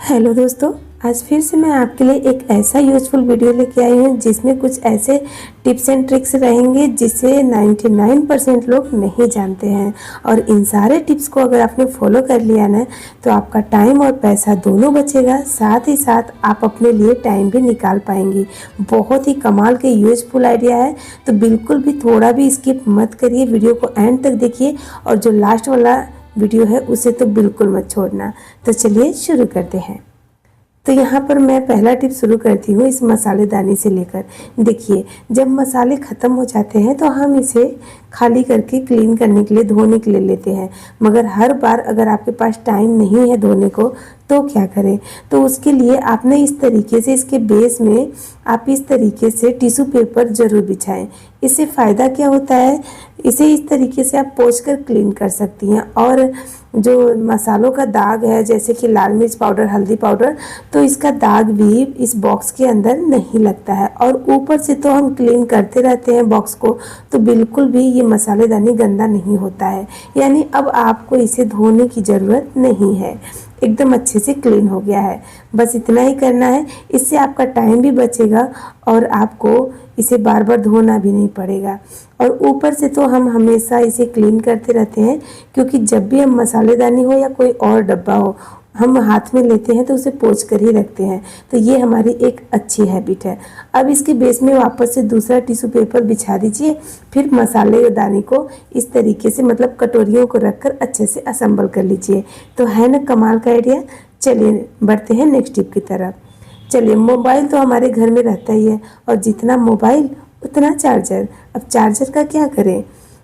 Hello दोस्तों, आज फिर से मैं आपके लिए एक ऐसा यूज़फुल वीडियो लेके आई हूँ जिसमें कुछ ऐसे टिप्स एंड ट्रिक्स रहेंगे जिसे 99% लोग नहीं जानते हैं। और इन सारे टिप्स को अगर आपने फॉलो कर लिया ना तो आपका टाइम और पैसा दोनों बचेगा, साथ ही साथ आप अपने लिए टाइम भी निकाल पाएंगी। बहुत ही कमाल के यूज़फुल आइडिया है, तो बिल्कुल भी थोड़ा भी स्किप मत करिए, वीडियो को एंड तक देखिए और जो लास्ट वाला वीडियो है उसे तो बिल्कुल मत छोड़ना। तो चलिए शुरू करते हैं। तो यहाँ पर मैं पहला टिप शुरू करती हूँ इस मसालेदानी से लेकर। देखिए, जब मसाले ख़त्म हो जाते हैं तो हम इसे खाली करके क्लीन करने के लिए, धोने के लिए लेते हैं। मगर हर बार अगर आपके पास टाइम नहीं है धोने को तो क्या करें? तो उसके लिए आपने इस तरीके से इसके बेस में आप इस तरीके से टिश्यू पेपर ज़रूर बिछाएं। इससे फ़ायदा क्या होता है, इसे इस तरीके से आप पोंछ कर क्लीन कर सकती हैं। और जो मसालों का दाग है जैसे कि लाल मिर्च पाउडर, हल्दी पाउडर, तो इसका दाग भी इस बॉक्स के अंदर नहीं लगता है। और ऊपर से तो हम क्लीन करते रहते हैं बॉक्स को, तो बिल्कुल भी ये मसालेदानी गंदा नहीं होता है। यानी अब आपको इसे धोने की ज़रूरत नहीं है, एकदम अच्छे से क्लीन हो गया है। बस इतना ही करना है, इससे आपका टाइम भी बचेगा और आपको इसे बार बार धोना भी नहीं पड़ेगा। और ऊपर से तो हम हमेशा इसे क्लीन करते रहते हैं, क्योंकि जब भी हम मसालेदानी हो या कोई और डब्बा हो हम हाथ में लेते हैं तो उसे पोंछ कर ही रखते हैं। तो ये हमारी एक अच्छी हैबिट है। अब इसके बेस में वापस से दूसरा टिश्यू पेपर बिछा दीजिए। फिर मसालेदानी को इस तरीके से, मतलब कटोरियों को रखकर अच्छे से असेंबल कर लीजिए। तो है ना कमाल का आइडिया। चलिए बढ़ते हैं नेक्स्ट टिप की तरफ। चलिए, मोबाइल तो हमारे घर में रहता ही है, और जितना मोबाइल उतना चार्जर। अब चार्जर का क्या करें?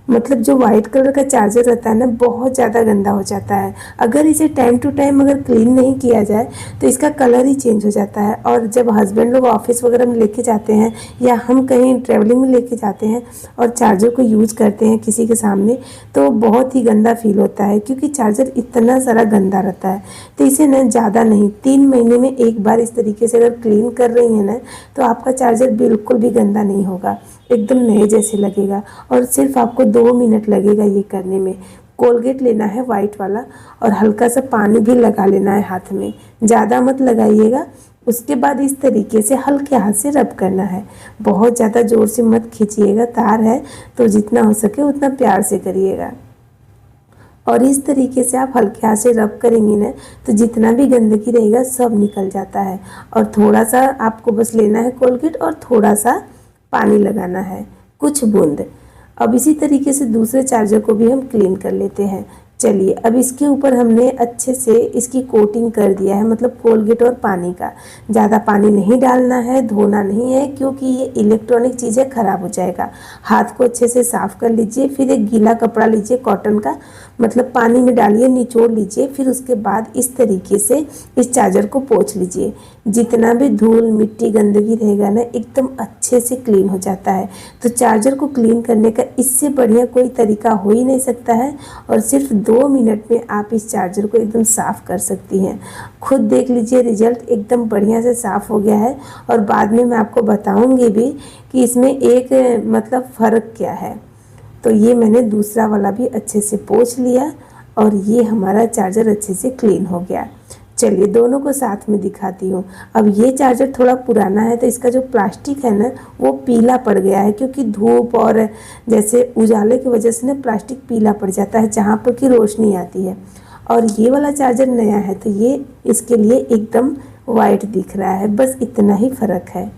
मतलब जो वाइट कलर का चार्जर रहता है ना, बहुत ज़्यादा गंदा हो जाता है। अगर इसे टाइम टू टाइम अगर क्लीन नहीं किया जाए तो इसका कलर ही चेंज हो जाता है। और जब हस्बैंड लोग ऑफिस वगैरह में लेके जाते हैं या हम कहीं ट्रैवलिंग में लेके जाते हैं और चार्जर को यूज़ करते हैं किसी के सामने, तो बहुत ही गंदा फील होता है, क्योंकि चार्जर इतना सारा गंदा रहता है। तो इसे ना ज़्यादा नहीं, 3 महीने में एक बार इस तरीके से अगर क्लीन कर रही हैं ना तो आपका चार्जर बिल्कुल भी गंदा नहीं होगा, एकदम नए जैसे लगेगा। और सिर्फ आपको 2 मिनट लगेगा ये करने में। कोलगेट लेना है वाइट वाला और हल्का सा पानी भी लगा लेना है हाथ में, ज़्यादा मत लगाइएगा। उसके बाद इस तरीके से हल्के हाथ से रब करना है, बहुत ज़्यादा ज़ोर से मत खींचिएगा, तार है तो जितना हो सके उतना प्यार से करिएगा। और इस तरीके से आप हल्के हाथ से रब करेंगी ना तो जितना भी गंदगी रहेगा सब निकल जाता है। और थोड़ा सा आपको बस लेना है कोलगेट और थोड़ा सा पानी लगाना है, कुछ बूंद। अब इसी तरीके से दूसरे चार्जर को भी हम क्लीन कर लेते हैं। चलिए, अब इसके ऊपर हमने अच्छे से इसकी कोटिंग कर दिया है, मतलब कोलगेट और पानी का। ज़्यादा पानी नहीं डालना है, धोना नहीं है, क्योंकि ये इलेक्ट्रॉनिक चीज़ें ख़राब हो जाएगा। हाथ को अच्छे से साफ़ कर लीजिए। फिर एक गीला कपड़ा लीजिए कॉटन का, मतलब पानी में डालिए, निचोड़ लीजिए। फिर उसके बाद इस तरीके से इस चार्जर को पोंछ लीजिए। जितना भी धूल मिट्टी गंदगी रहेगा ना एकदम अच्छे से क्लीन हो जाता है। तो चार्जर को क्लीन करने का इससे बढ़िया कोई तरीका हो ही नहीं सकता है। और सिर्फ 2 मिनट में आप इस चार्जर को एकदम साफ़ कर सकती हैं। खुद देख लीजिए, रिजल्ट एकदम बढ़िया से साफ़ हो गया है। और बाद में मैं आपको बताऊंगी भी कि इसमें एक मतलब फ़र्क क्या है। तो ये मैंने दूसरा वाला भी अच्छे से पोंछ लिया और ये हमारा चार्जर अच्छे से क्लीन हो गया। चलिए दोनों को साथ में दिखाती हूँ। अब ये चार्जर थोड़ा पुराना है तो इसका जो प्लास्टिक है ना वो पीला पड़ गया है, क्योंकि धूप और जैसे उजाले की वजह से ना प्लास्टिक पीला पड़ जाता है जहाँ पर कि रोशनी आती है। और ये वाला चार्जर नया है तो ये इसके लिए एकदम वाइट दिख रहा है, बस इतना ही फ़र्क है।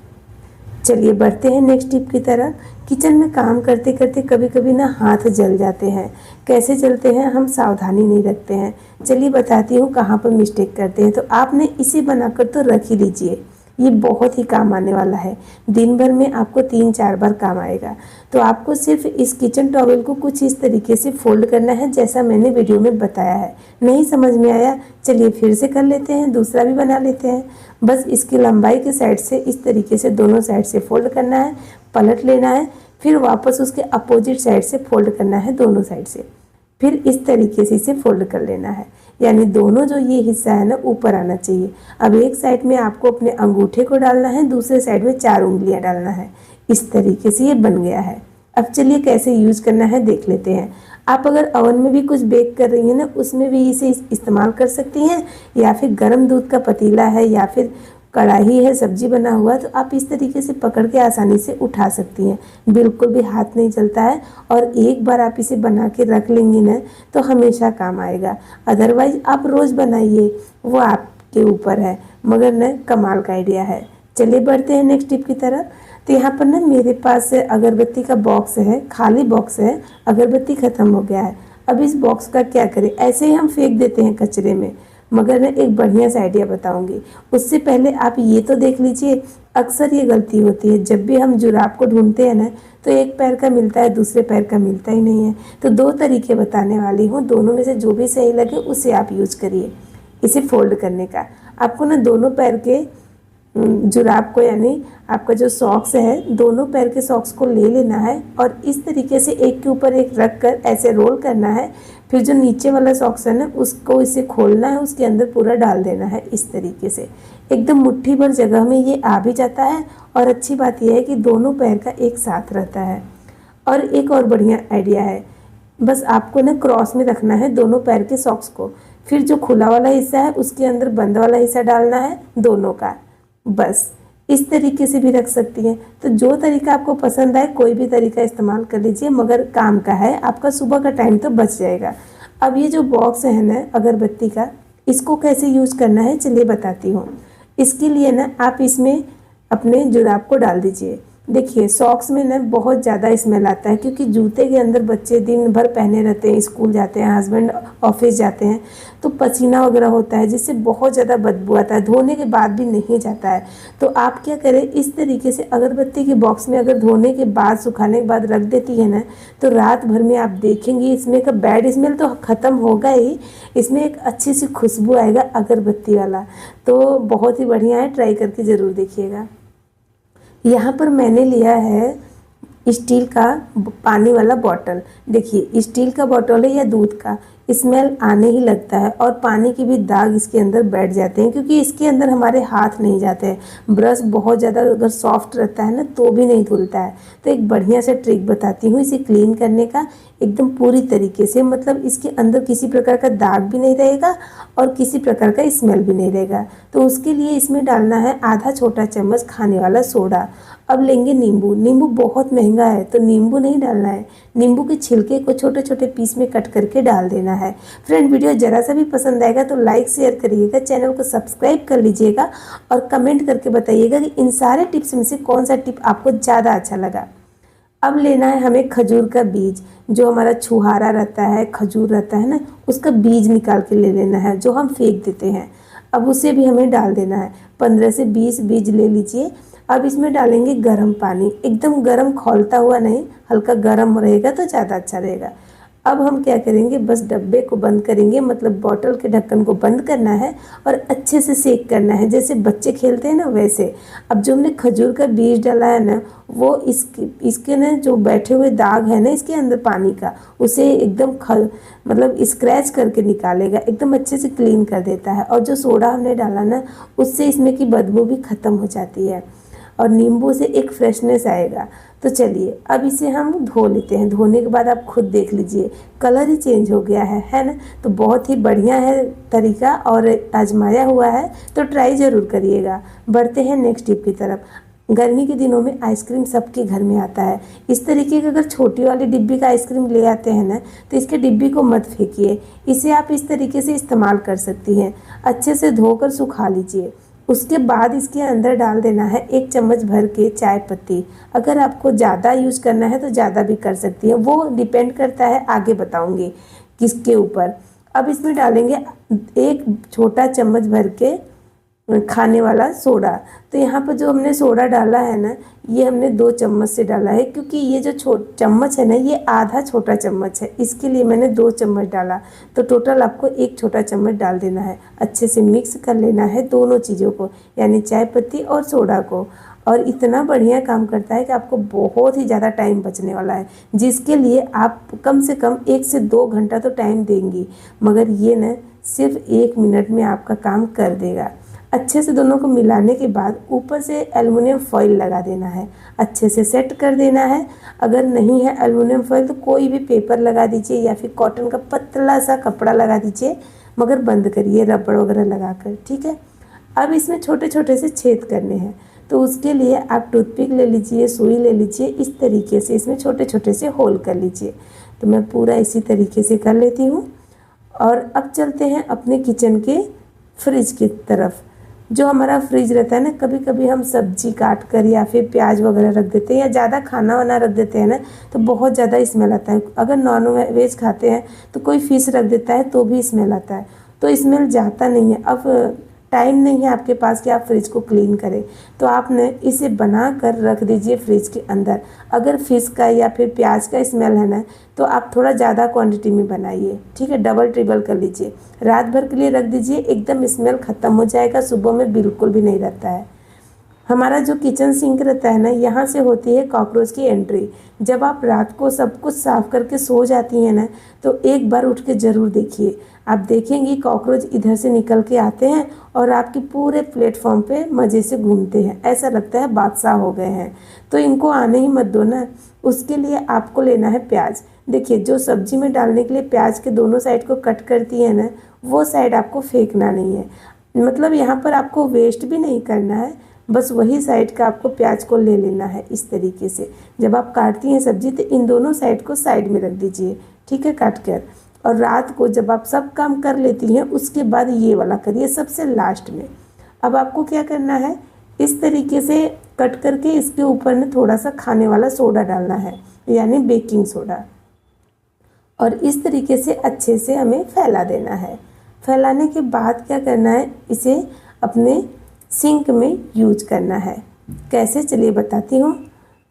चलिए बढ़ते हैं नेक्स्ट टिप की तरफ। किचन में काम करते करते कभी कभी ना हाथ जल जाते हैं। कैसे जलते हैं, हम सावधानी नहीं रखते हैं। चलिए बताती हूँ कहाँ पर मिस्टेक करते हैं। तो आपने इसे बनाकर तो रख ही लीजिए, ये बहुत ही काम आने वाला है। दिन भर में आपको 3-4 बार काम आएगा। तो आपको सिर्फ इस किचन टॉवेल को कुछ इस तरीके से फोल्ड करना है जैसा मैंने वीडियो में बताया है। नहीं समझ में आया, चलिए फिर से कर लेते हैं, दूसरा भी बना लेते हैं। बस इसकी लंबाई के साइड से इस तरीके से दोनों साइड से फोल्ड करना है, पलट लेना है, फिर वापस उसके अपोजिट साइड से फोल्ड करना है दोनों साइड से। फिर इस तरीके से इसे फोल्ड कर लेना है, यानी दोनों जो ये हिस्सा है ना ऊपर आना चाहिए। अब एक साइड में आपको अपने अंगूठे को डालना है, दूसरे साइड में 4 उंगलियां डालना है। इस तरीके से ये बन गया है। अब चलिए कैसे यूज़ करना है देख लेते हैं। आप अगर ओवन में भी कुछ बेक कर रही हैं ना, उसमें भी इसे इस्तेमाल कर सकती हैं, या फिर गर्म दूध का पतीला है या फिर कढ़ाई है सब्जी बना हुआ, तो आप इस तरीके से पकड़ के आसानी से उठा सकती हैं। बिल्कुल भी हाथ नहीं चलता है, और एक बार आप इसे बना के रख लेंगी ना तो हमेशा काम आएगा। अदरवाइज़ आप रोज़ बनाइए, वो आपके ऊपर है, मगर न कमाल का आइडिया है। चलिए बढ़ते हैं नेक्स्ट टिप की तरफ। तो यहाँ पर ना मेरे पास अगरबत्ती का बॉक्स है, खाली बॉक्स है, अगरबत्ती ख़त्म हो गया है। अब इस बॉक्स का क्या करें, ऐसे ही हम फेंक देते हैं कचरे में, मगर मैं एक बढ़िया सा आइडिया बताऊंगी। उससे पहले आप ये तो देख लीजिए, अक्सर ये गलती होती है, जब भी हम जुराब को ढूंढते हैं ना तो एक पैर का मिलता है, दूसरे पैर का मिलता ही नहीं है। तो दो तरीके बताने वाली हूँ, दोनों में से जो भी सही लगे उसे आप यूज़ करिए। इसे फोल्ड करने का, आपको ना दोनों पैर के जुराब को, यानी आपका जो सॉक्स है, दोनों पैर के सॉक्स को ले लेना है और इस तरीके से एक के ऊपर एक रख कर ऐसे रोल करना है। फिर जो नीचे वाला सॉक्स है ना, उसको इसे खोलना है, उसके अंदर पूरा डाल देना है। इस तरीके से एकदम मुट्ठी भर जगह में ये आ भी जाता है, और अच्छी बात यह है कि दोनों पैर का एक साथ रहता है। और एक और बढ़िया आइडिया है, बस आपको ना क्रॉस में रखना है दोनों पैर के सॉक्स को, फिर जो खुला वाला हिस्सा है उसके अंदर बंद वाला हिस्सा डालना है दोनों का। बस इस तरीके से भी रख सकती हैं। तो जो तरीका आपको पसंद आए, कोई भी तरीका इस्तेमाल कर लीजिए, मगर काम का है, आपका सुबह का टाइम तो बच जाएगा। अब ये जो बॉक्स है ना अगरबत्ती का, इसको कैसे यूज़ करना है चलिए बताती हूँ। इसके लिए ना आप इसमें अपने जुराब को डाल दीजिए। देखिए सॉक्स में ना बहुत ज़्यादा स्मेल आता है, क्योंकि जूते के अंदर बच्चे दिन भर पहने रहते हैं, स्कूल जाते हैं, हस्बैंड ऑफिस जाते हैं, तो पसीना वगैरह होता है, जिससे बहुत ज़्यादा बदबू आता है, धोने के बाद भी नहीं जाता है। तो आप क्या करें, इस तरीके से अगरबत्ती के बॉक्स में अगर धोने के बाद, सुखाने के बाद रख देती है ना, तो रात भर में आप देखेंगी इसमें का बैड स्मेल तो ख़त्म होगा ही, इसमें एक अच्छी सी खुशबू आएगा अगरबत्ती वाला। तो बहुत ही बढ़िया है, ट्राई करके ज़रूर देखिएगा। यहाँ पर मैंने लिया है स्टील का पानी वाला बॉटल। देखिए स्टील का बॉटल है या दूध का, स्मेल आने ही लगता है, और पानी के भी दाग इसके अंदर बैठ जाते हैं, क्योंकि इसके अंदर हमारे हाथ नहीं जाते हैं। ब्रश बहुत ज़्यादा अगर सॉफ्ट रहता है ना तो भी नहीं धुलता है। तो एक बढ़िया सा ट्रिक बताती हूँ इसे क्लीन करने का, एकदम पूरी तरीके से, मतलब इसके अंदर किसी प्रकार का दाग भी नहीं रहेगा और किसी प्रकार का स्मेल भी नहीं रहेगा। तो उसके लिए इसमें डालना है आधा छोटा चम्मच खाने वाला सोडा। अब लेंगे नींबू। नींबू बहुत महंगा है तो नींबू नहीं डालना है, नींबू के छिलके को छोटे छोटे पीस में कट करके डाल देना है। फ्रेंड वीडियो ज़रा सा भी पसंद आएगा तो लाइक शेयर करिएगा, चैनल को सब्सक्राइब कर लीजिएगा, और कमेंट करके बताइएगा कि इन सारे टिप्स में से कौन सा टिप आपको ज़्यादा अच्छा लगा। अब लेना है हमें खजूर का बीज, जो हमारा छुहारा रहता है, खजूर रहता है ना, उसका बीज निकाल के ले लेना है, जो हम फेंक देते हैं। अब उसे भी हमें डाल देना है, 15 से 20 बीज ले लीजिए। अब इसमें डालेंगे गर्म पानी, एकदम गर्म खौलता हुआ नहीं, हल्का गर्म रहेगा तो ज़्यादा अच्छा रहेगा। अब हम क्या करेंगे, बस डब्बे को बंद करेंगे, मतलब बॉटल के ढक्कन को बंद करना है और अच्छे से सेक करना है, जैसे बच्चे खेलते हैं ना वैसे। अब जो हमने खजूर का बीज डाला है ना, वो इसके ना जो बैठे हुए दाग है ना इसके अंदर पानी का, उसे एकदम मतलब स्क्रैच करके निकालेगा, एकदम अच्छे से क्लीन कर देता है। और जो सोडा हमने डाला ना, उससे इसमें की बदबू भी ख़त्म हो जाती है, और नींबू से एक फ्रेशनेस आएगा। तो चलिए अब इसे हम धो लेते हैं। धोने के बाद आप खुद देख लीजिए कलर ही चेंज हो गया है ना। तो बहुत ही बढ़िया है तरीका, और आजमाया हुआ है, तो ट्राई ज़रूर करिएगा। बढ़ते हैं नेक्स्ट टिप की तरफ। गर्मी के दिनों में आइसक्रीम सबके घर में आता है। इस तरीके की अगर छोटी वाली डिब्बी का आइसक्रीम ले आते हैं ना, तो इसके डिब्बी को मत फेंकिए, इसे आप इस तरीके से इस्तेमाल कर सकती हैं। अच्छे से धोकर सुखा लीजिए, उसके बाद इसके अंदर डाल देना है 1 चम्मच भर के चाय पत्ती। अगर आपको ज़्यादा यूज करना है तो ज़्यादा भी कर सकती है, वो डिपेंड करता है, आगे बताऊंगी किसके ऊपर। अब इसमें डालेंगे 1 छोटा चम्मच भर के खाने वाला सोडा। तो यहाँ पर जो हमने सोडा डाला है ना, ये हमने 2 चम्मच से डाला है, क्योंकि ये जो चम्मच है ना, ये आधा छोटा चम्मच है, इसके लिए मैंने 2 चम्मच डाला। तो टोटल आपको 1 छोटा चम्मच डाल देना है। अच्छे से मिक्स कर लेना है दोनों चीज़ों को, यानी चाय पत्ती और सोडा को। और इतना बढ़िया काम करता है कि आपको बहुत ही ज़्यादा टाइम बचने वाला है, जिसके लिए आप कम से कम 1 से 2 घंटा तो टाइम देंगी, मगर ये न सिर्फ 1 मिनट में आपका काम कर देगा। अच्छे से दोनों को मिलाने के बाद ऊपर से एल्युमिनियम फॉइल लगा देना है, अच्छे से सेट कर देना है। अगर नहीं है एल्युमिनियम फॉइल तो कोई भी पेपर लगा दीजिए या फिर कॉटन का पतला सा कपड़ा लगा दीजिए, मगर बंद करिए रबड़ वगैरह लगाकर, ठीक है। अब इसमें छोटे छोटे से छेद करने हैं, तो उसके लिए आप टूथपिक ले लीजिए, सुई ले लीजिए, इस तरीके से इसमें छोटे छोटे से होल कर लीजिए। तो मैं पूरा इसी तरीके से कर लेती हूँ। और अब चलते हैं अपने किचन के फ्रिज की तरफ। जो हमारा फ्रिज रहता है ना, कभी कभी हम सब्जी काट कर या फिर प्याज वगैरह रख देते हैं या ज़्यादा खाना वाना रख देते हैं ना, तो बहुत ज़्यादा स्मेल आता है। अगर नॉन वेज खाते हैं तो कोई फिश रख देता है तो भी स्मेल आता है, तो स्मेल जाता नहीं है। अब टाइम नहीं है आपके पास कि आप फ्रिज को क्लीन करें, तो आपने इसे बना कर रख दीजिए फ्रिज के अंदर। अगर फिश का या फिर प्याज का स्मेल है ना, तो आप थोड़ा ज़्यादा क्वांटिटी में बनाइए, ठीक है, डबल ट्रिबल कर लीजिए। रात भर के लिए रख दीजिए, एकदम स्मेल ख़त्म हो जाएगा, सुबह में बिल्कुल भी नहीं रहता है। हमारा जो किचन सिंक रहता है ना, यहाँ से होती है कॉकरोच की एंट्री। जब आप रात को सब कुछ साफ़ करके सो जाती हैं ना, तो एक बार उठ के ज़रूर देखिए। आप देखेंगी कॉकरोच इधर से निकल के आते हैं और आपके पूरे प्लेटफॉर्म पे मज़े से घूमते हैं, ऐसा लगता है बादशाह हो गए हैं। तो इनको आने ही मत दो ना। उसके लिए आपको लेना है प्याज। देखिए, जो सब्जी में डालने के लिए प्याज के दोनों साइड को कट करती है ना, वो साइड आपको फेंकना नहीं है। मतलब यहाँ पर आपको वेस्ट भी नहीं करना है, बस वही साइड का आपको प्याज को ले लेना है इस तरीके से। जब आप काटती हैं सब्जी तो इन दोनों साइड को साइड में रख दीजिए, ठीक है, काट कर। और रात को जब आप सब काम कर लेती हैं, उसके बाद ये वाला करिए सबसे लास्ट में। अब आपको क्या करना है, इस तरीके से कट करके इसके ऊपर में थोड़ा सा खाने वाला सोडा डालना है, यानी बेकिंग सोडा। और इस तरीके से अच्छे से हमें फैला देना है। फैलाने के बाद क्या करना है, इसे अपने सिंक में यूज करना है। कैसे, चलिए बताती हूँ।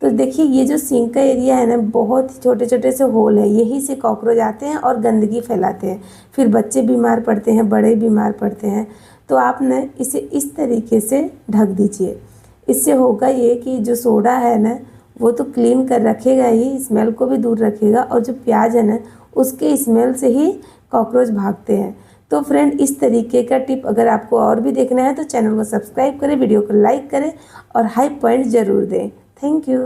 तो देखिए, ये जो सिंक का एरिया है ना, बहुत छोटे छोटे से होल है, यही से कॉकरोच आते हैं और गंदगी फैलाते हैं। फिर बच्चे बीमार पड़ते हैं, बड़े बीमार पड़ते हैं। तो आप ना इसे इस तरीके से ढक दीजिए। इससे होगा ये कि जो सोडा है ना, वो तो क्लीन कर रखेगा ही, स्मेल को भी दूर रखेगा, और जो प्याज है ना, उसके स्मेल से ही कॉकरोच भागते हैं। तो फ्रेंड, इस तरीके का टिप अगर आपको और भी देखना है तो चैनल को सब्सक्राइब करें, वीडियो को लाइक करें और हाई पॉइंट ज़रूर दें। Thank you.